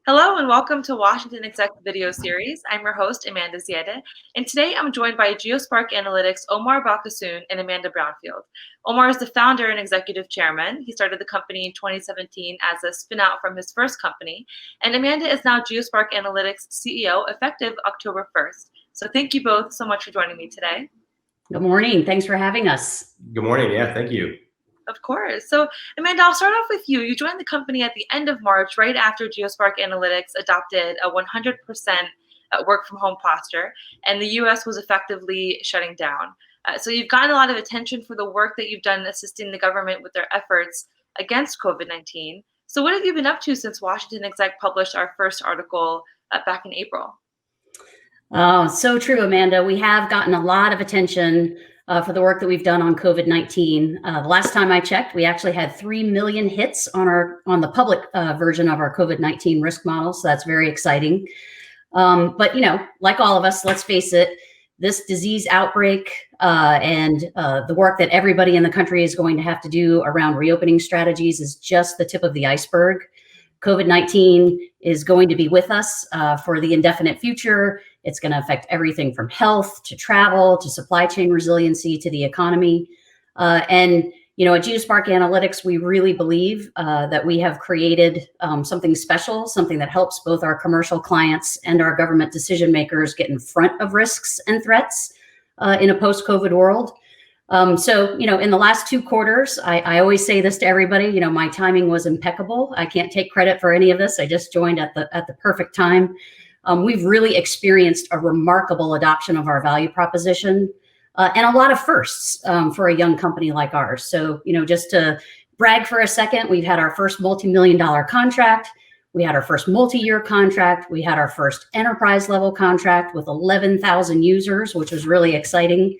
Hello and welcome to WashingtonExec video series. I'm your host, Amanda Ziadeh, and today I'm joined by GeoSpark Analytics Omar Balkissoon and Amanda Brownfield. Omar is the founder and executive chairman. He started the company in 2017 as a spin-out from his first company, and Amanda is now GeoSpark Analytics CEO effective October 1st. So thank you both so much for joining me today. Good morning. Thanks for having us. Good morning. Yeah, thank you. Of course. So, Amanda, I'll start off with you. You joined the company at the end of March, right after GeoSpark Analytics adopted a 100% work from home posture, and the US was effectively shutting down. So, you've gotten a lot of attention for the work that you've done assisting the government with their efforts against COVID-19. So, what have you been up to since WashingtonExec published our first article back in April? Oh, so true, Amanda. We have gotten a lot of attention for the work that we've done on COVID-19. The last time I checked, we actually had 3 million hits on the public version of our COVID-19 risk model. So that's very exciting. But, like all of us, let's face it, this disease outbreak and the work that everybody in the country is going to have to do around reopening strategies is just the tip of the iceberg. COVID-19 is going to be with us for the indefinite future. It's going to affect everything from health to travel to supply chain resiliency to the economy. And at GeoSpark Analytics, we really believe that we have created something special, something that helps both our commercial clients and our government decision makers get in front of risks and threats in a post-COVID world. So, in the last 2 quarters, I always say this to everybody, my timing was impeccable. I can't take credit for any of this. I just joined at the perfect time. We've really experienced a remarkable adoption of our value proposition and a lot of firsts for a young company like ours. So, just to brag for a second, we've had our first multi-million-dollar contract. We had our first multi-year contract. We had our first enterprise level contract with 11,000 users, which was really exciting.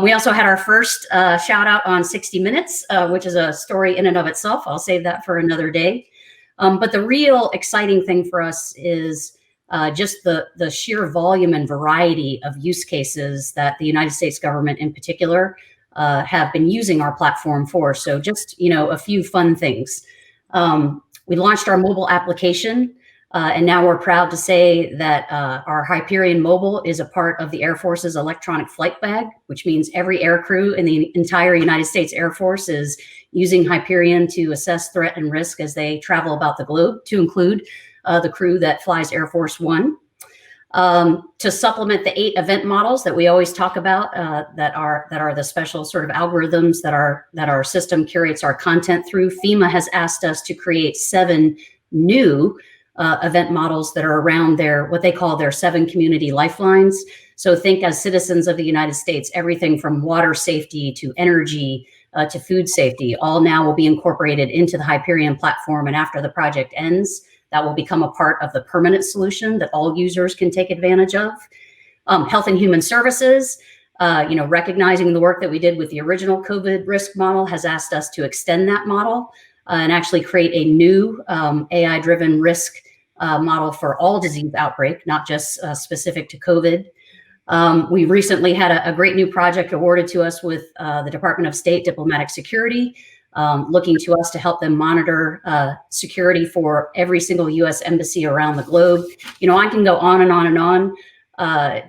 We also had our first shout out on 60 Minutes, which is a story in and of itself. I'll save that for another day. But the real exciting thing for us is just the sheer volume and variety of use cases that the United States government in particular have been using our platform for. So just, a few fun things. We launched our mobile application. And now we're proud to say that our Hyperion mobile is a part of the Air Force's electronic flight bag, which means every air crew in the entire United States Air Force is using Hyperion to assess threat and risk as they travel about the globe, to include the crew that flies Air Force One. To supplement the 8 event models that we always talk about, that are the special sort of algorithms that our system curates our content through, FEMA has asked us to create 7 new event models that are around what they call their 7 community lifelines. So think, as citizens of the United States, everything from water safety to energy to food safety, all now will be incorporated into the Hyperion platform. And after the project ends, that will become a part of the permanent solution that all users can take advantage of. Health and Human Services, recognizing the work that we did with the original COVID risk model, has asked us to extend that model and actually create a new AI-driven risk model for all disease outbreak, not just specific to COVID. We recently had a great new project awarded to us with the Department of State Diplomatic Security, looking to us to help them monitor security for every single U.S. embassy around the globe. I can go on and on and on.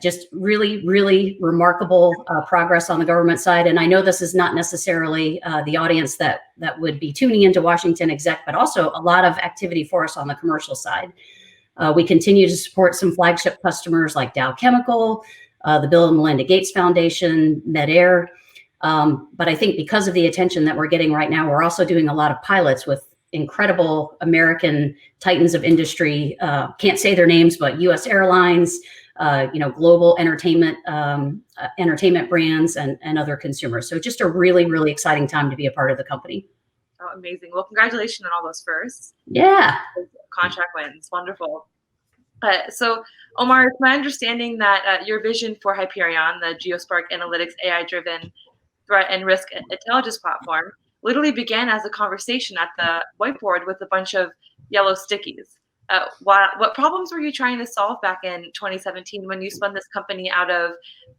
Just really, really remarkable progress on the government side. And I know this is not necessarily the audience that would be tuning into WashingtonExec, but also a lot of activity for us on the commercial side. We continue to support some flagship customers like Dow Chemical, the Bill and Melinda Gates Foundation, MedAir. But I think because of the attention that we're getting right now, we're also doing a lot of pilots with incredible American titans of industry. Can't say their names, but U.S. Airlines, global entertainment brands and other consumers. So just a really, really exciting time to be a part of the company. Oh, amazing. Well, congratulations on all those firsts. Yeah. Contract wins. Wonderful. So, Omar, it's my understanding that your vision for Hyperion, the GeoSpark Analytics AI-driven threat and risk intelligence platform, literally began as a conversation at the whiteboard with a bunch of yellow stickies. What problems were you trying to solve back in 2017 when you spun this company out of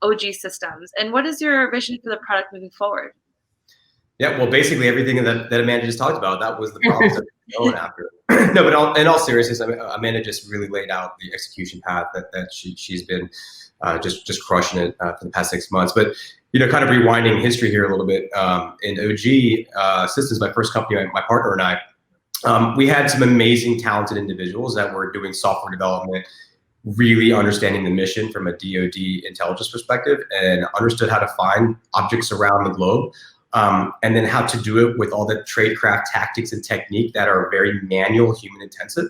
OGSystems? And what is your vision for the product moving forward? Yeah, well, basically everything that Amanda just talked about, that was the problem that we're going after. No, but in all seriousness, Amanda just really laid out the execution path that she's been just crushing it for the past 6 months. But kind of rewinding history here a little bit, in OGSystems, my first company, my partner and I, we had some amazing, talented individuals that were doing software development, really understanding the mission from a DoD intelligence perspective, and understood how to find objects around the globe. And then how to do it with all the tradecraft tactics and technique that are very manual, human intensive.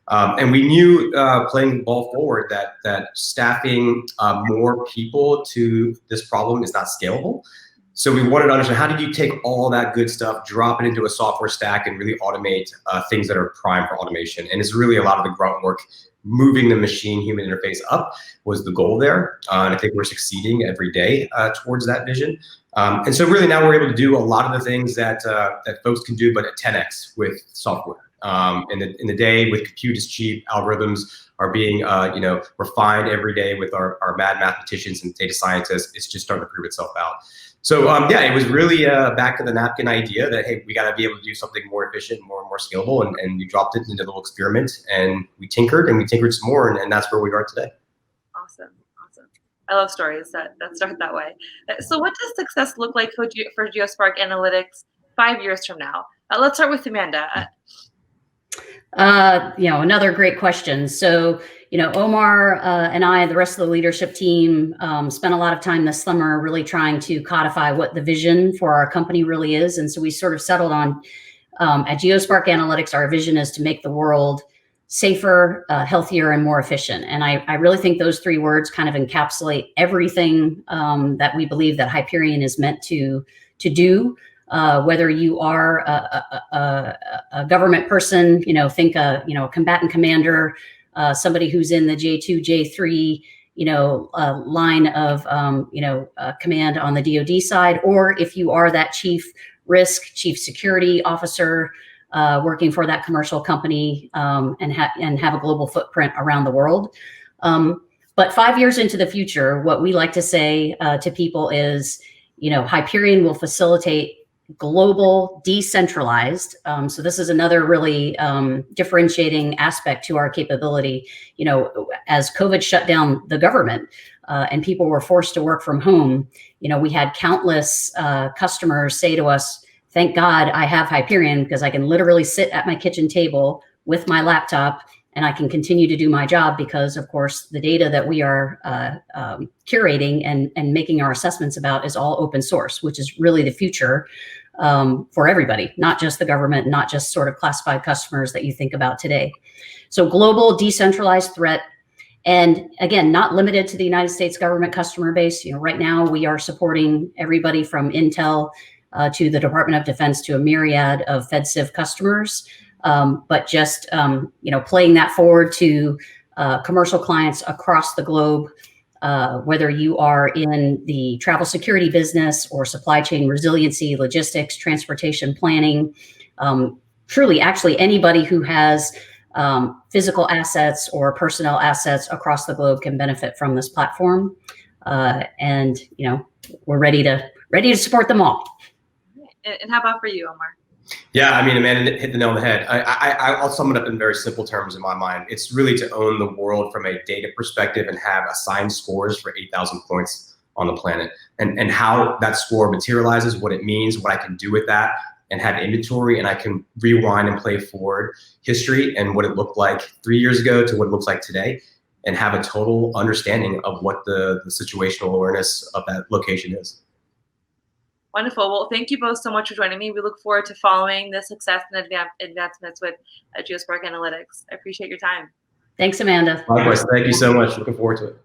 And we knew playing the ball forward that staffing more people to this problem is not scalable. So we wanted to understand, how did you take all that good stuff, drop it into a software stack, and really automate things that are prime for automation? And it's really a lot of the grunt work, moving the machine-human interface up was the goal there. And I think we're succeeding every day towards that vision. And so really now we're able to do a lot of the things that folks can do, but at 10x with software. In the day, with compute is cheap, algorithms are being refined every day with our mad mathematicians and data scientists. It's just starting to prove itself out. So yeah, it was really a back of the napkin idea that, hey, we got to be able to do something more efficient, more scalable, and we dropped it into a little experiment, and we tinkered some more, and that's where we are today. Awesome. I love stories that start that way. So what does success look like for GeoSpark Analytics 5 years from now? Let's start with Amanda. Another great question. So, Omar and I, the rest of the leadership team, spent a lot of time this summer really trying to codify what the vision for our company really is. And so we sort of settled on, at GeoSpark Analytics, our vision is to make the world safer, healthier, and more efficient. And I really think those three words kind of encapsulate everything that we believe that Hyperion is meant to do. Whether you are a government person, think a combatant commander, somebody who's in the J2, J3, line of command on the DoD side, or if you are that chief risk, chief security officer working for that commercial company, and have a global footprint around the world. But 5 years into the future, what we like to say to people is, Hyperion will facilitate global, decentralized. So this is another really differentiating aspect to our capability. As COVID shut down the government and people were forced to work from home, we had countless customers say to us, "Thank God I have Hyperion, because I can literally sit at my kitchen table with my laptop and I can continue to do my job, because, of course, the data that we are curating and making our assessments about is all open source, which is really the future for everybody, not just the government, not just sort of classified customers that you think about today." So global, decentralized threat. And again, not limited to the United States government customer base. Right now we are supporting everybody from Intel to the Department of Defense to a myriad of FedCiv customers. But just, playing that forward to commercial clients across the globe, whether you are in the travel security business or supply chain resiliency, logistics, transportation planning, truly actually anybody who has physical assets or personnel assets across the globe can benefit from this platform. And, we're ready to support them all. And how about for you, Omar? Yeah, Amanda hit the nail on the head. I'll sum it up in very simple terms in my mind. It's really to own the world from a data perspective and have assigned scores for 8,000 points on the planet, and how that score materializes, what it means, what I can do with that, and have inventory, and I can rewind and play forward history and what it looked like 3 years ago to what it looks like today, and have a total understanding of what the situational awareness of that location is. Wonderful. Well, thank you both so much for joining me. We look forward to following the success and advancements with GeoSpark Analytics. I appreciate your time. Thanks, Amanda. Likewise. Thank you so much. Looking forward to it.